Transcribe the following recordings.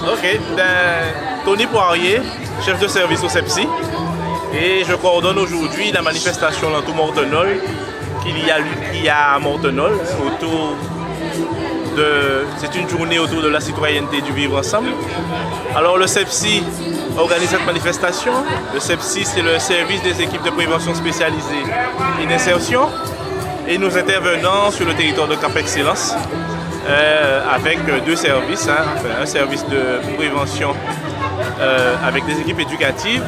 Ok, Tony Poirier, chef de service au CEPSI, et je coordonne aujourd'hui la manifestation dans tout Mortenol qu'il y a à Mortenol autour de... C'est une journée autour de la citoyenneté du vivre ensemble. Alors le CEPSI organise cette manifestation. Le CEPSI, c'est le service des équipes de prévention spécialisée et d'insertion. Et nous intervenons sur le territoire de Cap Excellence avec deux services, un service de prévention avec des équipes éducatives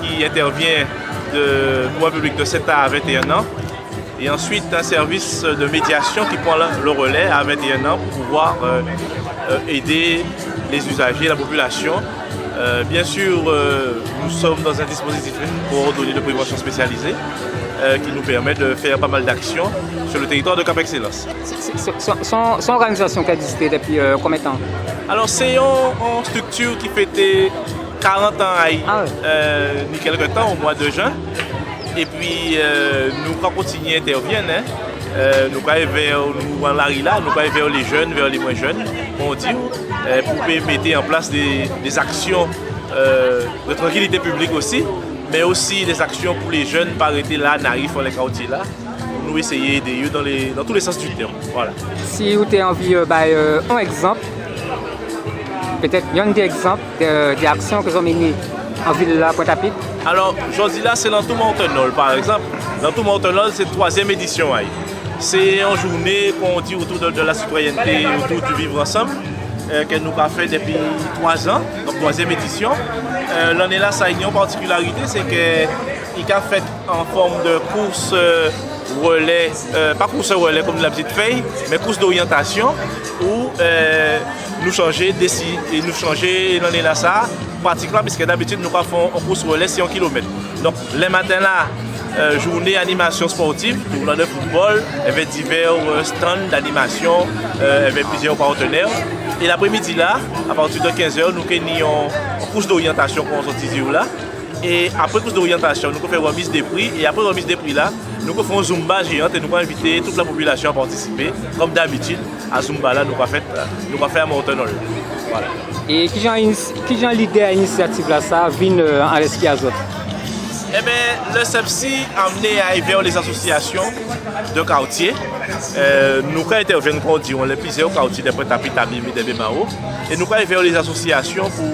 qui intervient de voie publique de 7 à 21 ans. Et ensuite un service de médiation qui prend le relais à 21 ans pour pouvoir aider les usagers, la population. Bien sûr, nous sommes dans un dispositif coordonné de prévention spécialisée qui nous permet de faire pas mal d'actions sur le territoire de Cap Excellence. Son organisation qui a existé depuis combien de temps? Alors c'est une structure qui fêtait 40 ans à quelques temps, au mois de juin. Et puis nous allons continuer à intervenir. Nous allons vers les jeunes, vers les moins jeunes, on dit, pour mettre en place des actions de tranquillité publique aussi, mais aussi des actions pour les jeunes, pas arrêter là, naïfs dans les quartiers là, pour nous essayer d'aider dans tous les sens du terme. Voilà. Si vous avez envie un exemple, peut-être il y a des exemples des actions que vous avez menées en ville là, Pointe-à-Pitre. Alors, aujourd'hui là, c'est dans tout Mortenol par exemple. Dans tout Mortenol, c'est la 3e édition. C'est une journée qu'on dit autour de la citoyenneté, autour du vivre ensemble, qu'elle nous a fait depuis 3 ans, donc 3e édition. L'année là, ça a une particularité, c'est qu'il a fait en forme de course relais, pas course relais comme la petite feuille, mais course d'orientation, où nous changer l'année là ça, pratiquement, parce que d'habitude nous faisons une course relais c'est 1 km. Donc les matins là, journée animation sportive, tournoi de football, avec divers stands d'animation, avec plusieurs partenaires. Et l'après-midi là, à partir de 15h, nous avons une course d'orientation pour sortir là. Et après course d'orientation, nous faisons remise des prix. Et après remise des prix là, nous faisons Zumba géante et nous avons invité toute la population à participer. Comme d'habitude, à Zumba là, nous avons fait à Mortenol. Voilà. Et qui ont l'idée à l'initiative là, ça vient en l'esquisse azote? Eh bien, le CEPSI a amené à vers les associations de quartier. Nous intervenons dans les plusieurs quartiers de Pointe-à-Pitre, de Bemao. Et nous allons vers les associations pour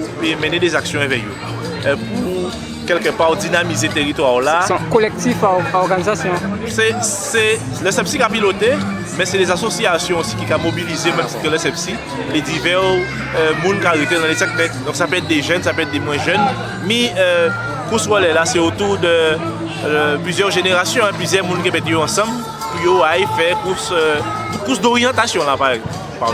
mener des actions éveillées. Pour quelque part dynamiser le territoire là. C'est un collectif à organisation. C'est le CEPSI qui a piloté, mais c'est les associations aussi qui ont mobilisé, même si le CEPSI, les divers monde qui arrêté dans les secteurs. Donc ça peut être des jeunes, ça peut être des moins jeunes. Mais course relais là, c'est autour de plusieurs générations, plusieurs monde qui sont ensemble pour aller faire course d'orientation là par exemple. Voilà.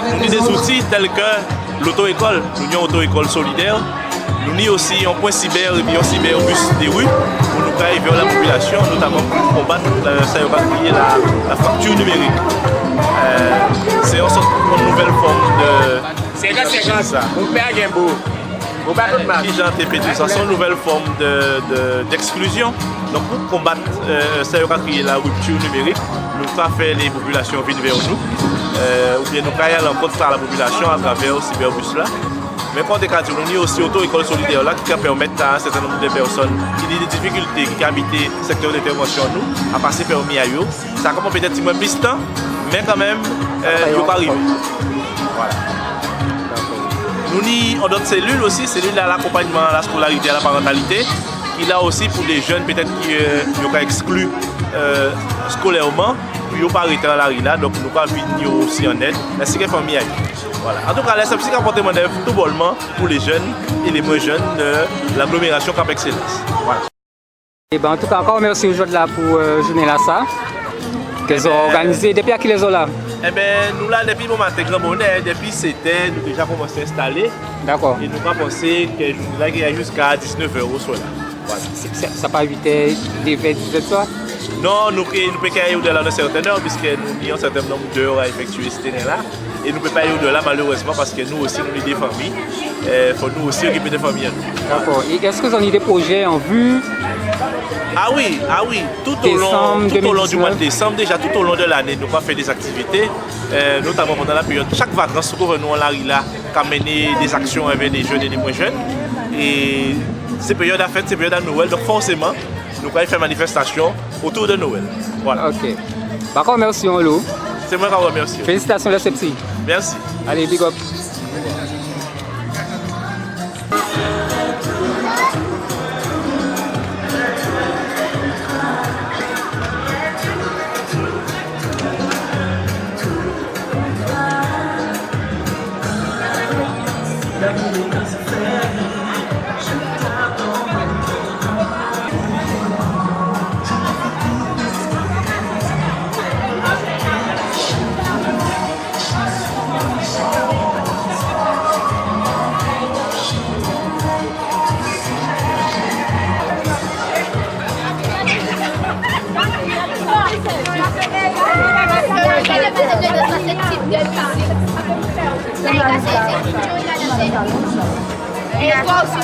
Nous avons des outils tels que l'auto-école, l'Union auto-école solidaire. Nous avons aussi un point cyber et un cyberbus des rues pour nous arriver vers la population, notamment pour combattre la fracture numérique. C'est une nouvelle forme de... C'est une nouvelle forme d'exclusion. Donc pour combattre la rupture numérique, nous avons fait les populations venir vers nous. Ou bien nous avons aller à l'encontre de la population à travers ce cyberbus là. Mais quand on a aussi auto-école solidaire là, qui permet à un certain nombre de personnes qui ont des difficultés, qui habitent le secteur d'intervention nous, à passer permis à eux. Ça commence peut-être un peu plus de temps, mais quand même, il n'y a pas arrivé. Voilà. Nous avons d'autres cellules aussi, cellules à l'accompagnement, à la scolarité, à la parentalité, qui là aussi pour les jeunes peut-être qui sont exclus scolairement, puis ils ne sont pas arrêtés dans la rue là, donc nous pouvons venir aussi en aide. Merci que famille. Voilà. En tout cas, c'est un petit comportement d'œuvre tout bonnement pour les jeunes et les moins jeunes de l'agglomération Cap Excellence. Voilà. Et ben, en tout cas, encore merci aujourd'hui là pour journée là ça. Qu'ils ont organisé depuis à qui les ont là? Eh bien, nous là, depuis le matin, grand bonheur, depuis c'était, nous déjà commencé à installer. D'accord. Et nous avons pensé que là, il y a jusqu'à 19h au soir. Voilà. Ça pas 8h, 17h soir? Non, nous pouvons aller au-delà de certaines heures, puisque nous avons un certain nombre d'heures à effectuer cette année-là. Et nous ne pouvons pas aller au-delà, malheureusement, parce que nous aussi, nous avons des familles. Il faut nous aussi occuper des familles. D'accord. Et est-ce que vous avez des projets en vue? Ah oui, tout au long du mois de décembre, déjà tout au long de l'année, nous avons fait des activités, notamment pendant la période. Chaque vacances, nous venons là, à mener des actions avec des jeunes et des moins jeunes. Et ces périodes à fête, ces périodes à Noël, donc forcément, nous allons faire manifestation autour de Noël. Voilà. Ok. Par contre, merci, on l'eau. C'est moi qui vous remercie. Félicitations, le Sepsi. Merci. Allez, big up. Et toi aussi.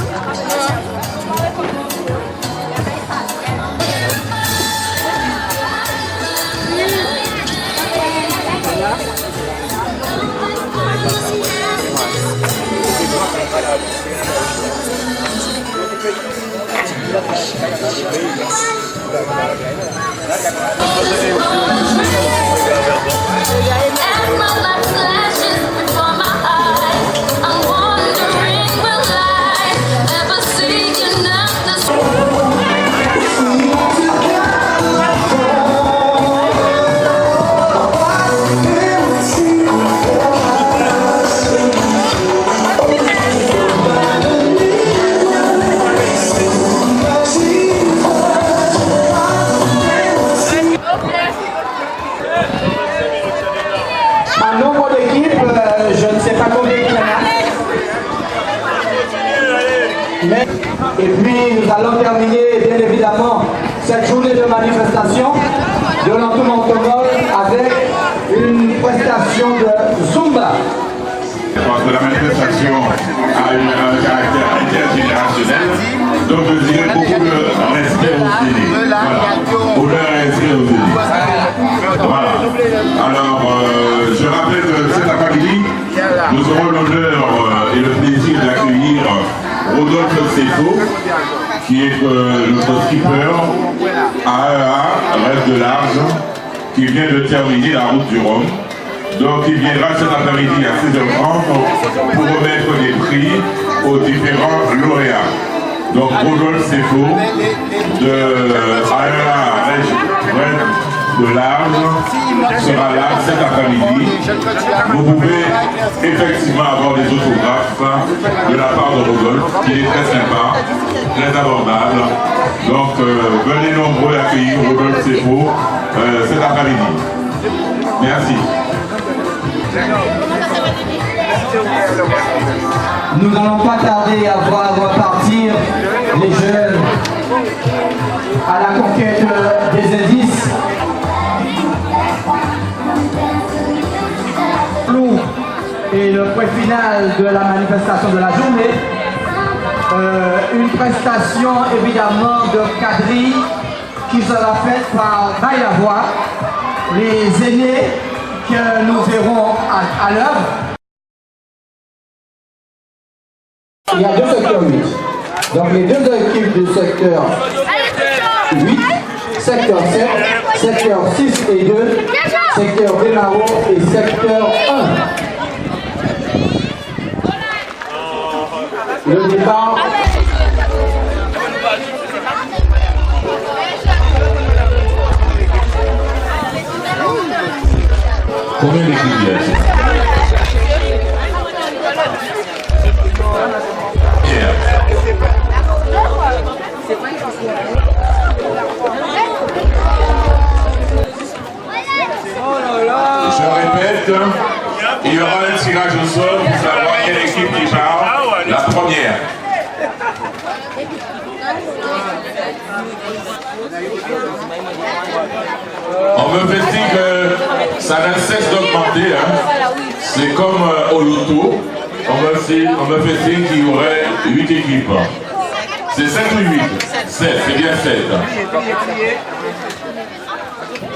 Et puis nous allons terminer bien évidemment cette journée de manifestation de l'Antou-Montomol avec une prestation de Zumba. Parce que la manifestation a eu un caractère intergénérationnel, donc je dirais beaucoup de respect aux aînés. Voilà. Pour leur respect aux aînés. Voilà. Alors, je rappelle que cet après-midi, nous aurons l'honneur et le plaisir d'accueillir Rodolphe Sefo, qui est notre skipper AEA, Rêve de Large, qui vient de terminer la route du Rhum. Donc il viendra cet après-midi à 16h30 pour remettre des prix aux différents lauréats. Donc Rodolphe Sefo de AEA Rêve de Large sera là cet après-midi. Vous pouvez effectivement avoir des autographes de la part de Rodolphe, qui est très sympa, très abordable. Donc venez nombreux accueillir Rodolphe Sefo cet après-midi. Merci. Nous n'allons pas tarder à voir repartir les jeunes à la conquête des indices. Et le point final de la manifestation de la journée, une prestation évidemment de quadrille qui sera faite par Baïlavoie, les aînés que nous verrons à l'œuvre. Il y a deux secteurs 8. Donc les deux équipes du secteur 8, secteur 7, secteur 6 et 2, secteur Bénaro et secteur 1. Le départ. Combien d'équipes il y a ici? Je répète, il y aura un tirage au sort pour savoir quelle équipe qui part. La première. On me fait dire que ça ne cesse d'augmenter. Hein. C'est comme au loto. On me fait dire qu'il y aurait 8 équipes. C'est 7 ou 8? 7, c'est bien 7.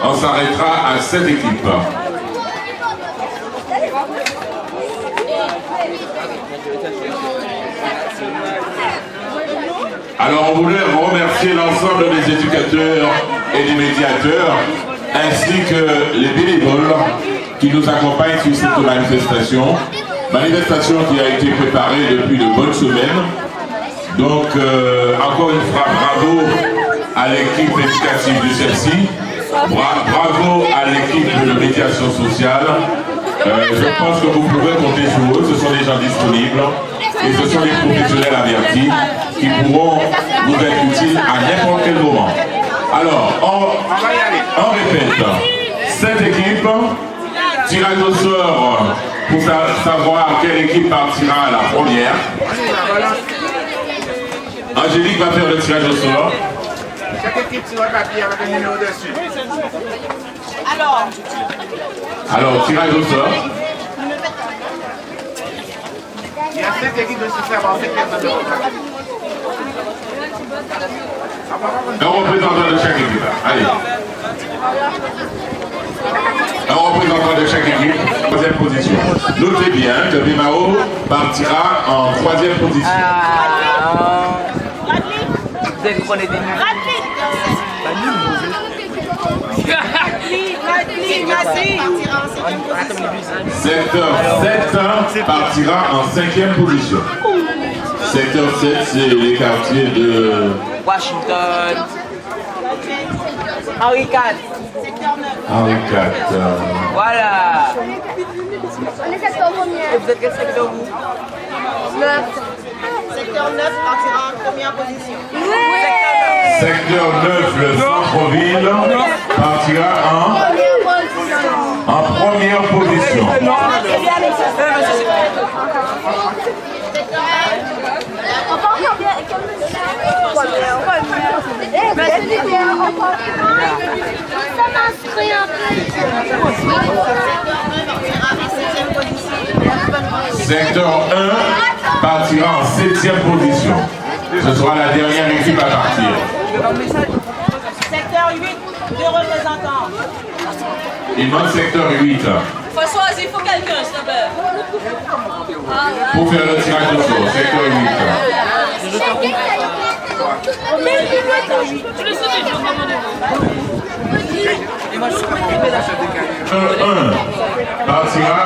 On s'arrêtera à 7 équipes. Alors on voulait remercier l'ensemble des éducateurs et des médiateurs, ainsi que les bénévoles qui nous accompagnent sur cette manifestation. Manifestation qui a été préparée depuis de bonnes semaines. Donc encore une fois, bravo à l'équipe éducative du CEPSI, bravo à l'équipe de médiation sociale. Je pense que vous pouvez compter sur eux, ce sont des gens disponibles et ce sont des professionnels avertis qui pourront vous être utiles à n'importe quel moment. Alors, on répète, 7 équipes, tirage au sort pour savoir quelle équipe partira à la première. Angélique va faire le tirage au sort. Chaque équipe sur un papier avec un numéro dessus. Alors, tirage au sort. Il y a 7 équipes de se faire avancer personne. Un représentant de chaque équipe. Allez. Un représentant de chaque équipe, troisième position. Notez bien que Bemao partira en troisième position. Vous avez prenez des nuls. Secteur 7 partira en cinquième position. Secteur 7, c'est les quartiers de Washington. Henri IV. Henri IV. Voilà. On est secteur premier. Et vous êtes quel secteur vous? 9. Secteur 9 partira en première position. Secteur 9, le centre-ville, partira en première position. Secteur 1 partira en 7e position. Ce sera la dernière équipe à partir. Secteur 8, 2 représentants. Il manque secteur 8. François, il faut quelqu'un, s'il te plaît. Pour faire le tirage au sort, secteur 1 partira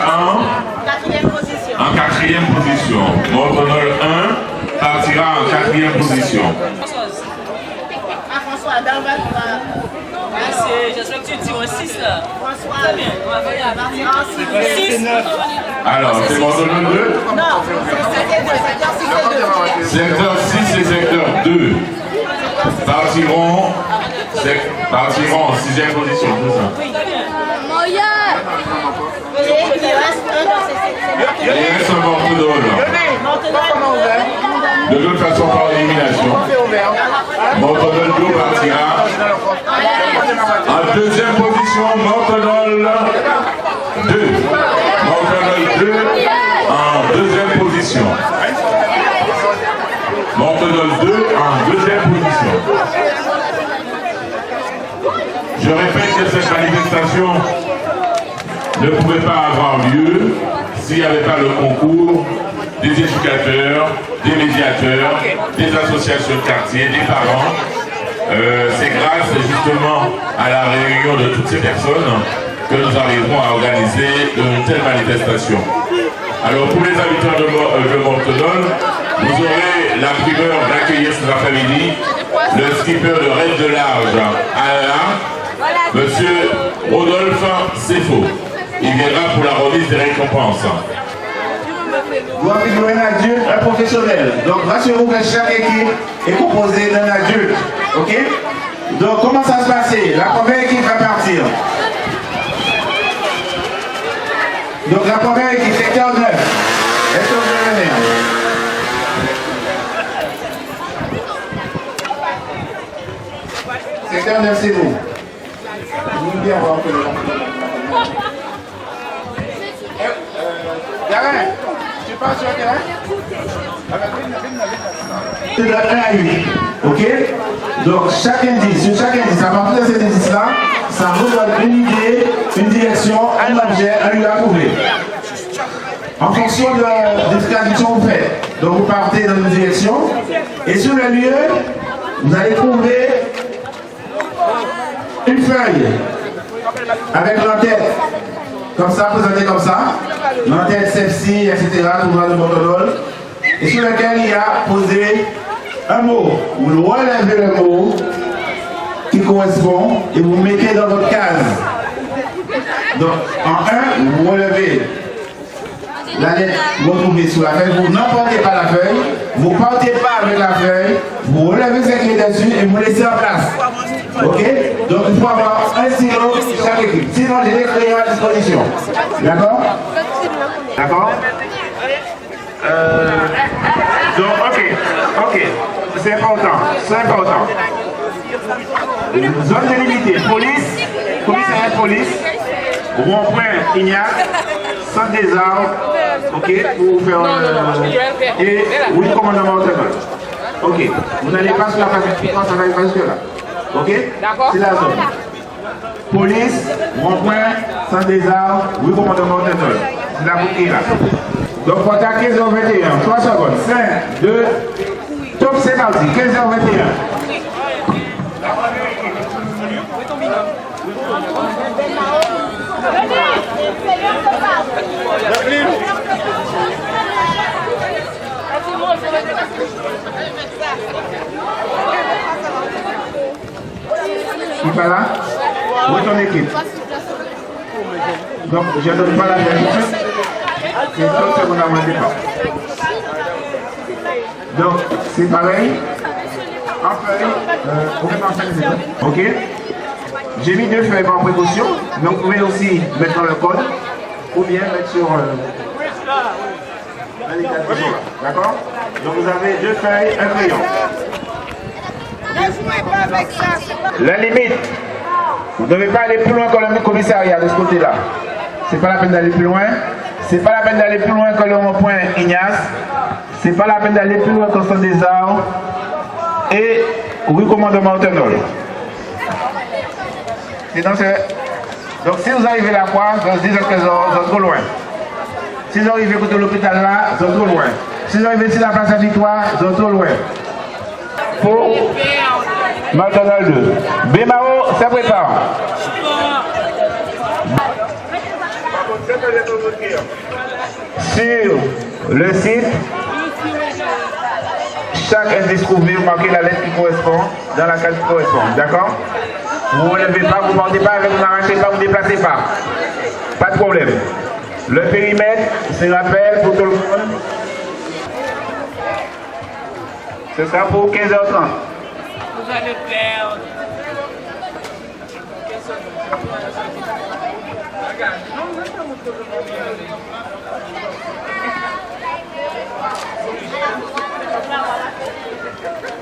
en 4e position. Mortonol 1 partira en 4e position. Ah, François, dans Merci, j'espère que tu dis un 6 là. François, Très bien, on va faire un 6. Alors, c'est Mortonol 2? Non, c'est secteur 6 et 2. Secteur 6 et secteur 2 partiront en 6e position, tout ça. Il reste un dans ces secteurs. Il reste un Mortonol. De toute façon, par élimination, Mortonol 2 partira en 2e position. Mortonol 2. Mortonol 2 en 2e position. Mortonol 2 en 2e position. Je répète que cette manifestation ne pouvait pas avoir lieu s'il n'y avait pas le concours des éducateurs, des médiateurs, des associations de quartier, des parents. C'est grâce justement à la réunion de toutes ces personnes que nous arriverons à organiser une telle manifestation. Alors pour les habitants de Mortonol, vous aurez la primeur d'accueillir cet après-midi le skipper de raid de large à Monsieur Rodolphe Sefo. Il viendra pour la remise des récompenses. Vous avez un adulte, un professionnel. Donc rassurez-vous que chaque équipe est composée d'un adulte. Ok? Donc comment ça se passe? La première équipe va partir. Donc la première équipe, secteur 9. Est-ce que vous voulez venir? Secteur 9, c'est vous. Vous voulez bien voir un peu le Garin, tu passes sur le terrain? C'est de 1 à 8. Ok? Donc chaque indice, sur chaque indice, à partir de cet indice-là, ça vous donne une idée, une direction, un objet, un lieu à trouver. En fonction de ce qu'addition vous faites. Donc vous partez dans une direction et sur le lieu, vous allez trouver une feuille avec l'entête. Comme ça, présentée comme ça. L'entête, celle-ci, etc. Tout dans le montonol. Et sur lequel il y a posé un mot. Vous relevez le mot qui correspond et vous mettez dans votre case. Donc en 1, vous relevez la lettre, vous trouvez sur la feuille, vous n'emportez pas la feuille, vous ne partez pas avec la feuille, vous relevez ce qui est dessus et vous laissez en place. Ok? Donc il faut avoir un stylo chaque équipe. Sinon, j'ai des crayons à disposition. D'accord? D'accord? Donc, ok. C'est important. Zone délimitée, police, commissariat de police, rond-point Ignac, centre des armes, ok, pour faire et oui, commandement autonome. Ok, vous n'allez pas sur la phase, ça va être jusque là. Ok? C'est la zone. Police, rond-point, centre des armes, oui, commandement autonome. C'est la boucle là. Donc, pour attaquer 021, 3 secondes, 5, 2, top, c'est parti, 15h21. Qui est pas là? Où est ton équipe? Donc, je ne donne pas la vérité. C'est ça que vous n'avez pas. Donc, c'est pareil. En feuille, vous pouvez penser que c'est ça. Ok? J'ai mis 2 feuilles par précaution. Donc, vous pouvez aussi mettre dans le code ou bien mettre sur l'indicateur. D'accord? Donc, vous avez 2 feuilles, un crayon. La limite, vous ne devez pas aller plus loin que le commissariat de ce côté-là. C'est pas la peine d'aller plus loin. C'est pas la peine d'aller plus loin que le rond-point Ignace. C'est pas la peine d'aller plus loin que le centre des arts. Et oui, commandement autonome. Donc si vous arrivez là, vous dites que vous êtes trop loin. Si vous arrivez côté de l'hôpital là, vous êtes trop loin. Si vous arrivez ici la place à Victoire, vous êtes trop loin. Pour McDonald's 2. Bémao, ça prépare. Sur le site, chaque indice trouvé, vous marquez la lettre qui correspond dans la case qui correspond. D'accord? Vous ne relevez pas, vous ne partez pas avec, vous n'arrachez pas, vous ne déplacez pas. Pas de problème. Le périmètre, c'est rappel pour tout le monde. Ce sera pour 15h30. Vous allez perdre.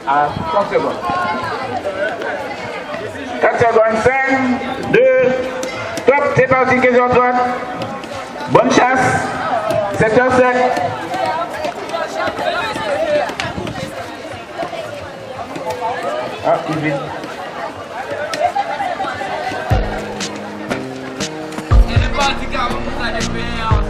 À 30 secondes. 4 secondes, 5, 2, top, c'est parti, 15h30. Bonne chasse. 7h07. Ah, il vite. Ele pode ficar, vous allez perdre.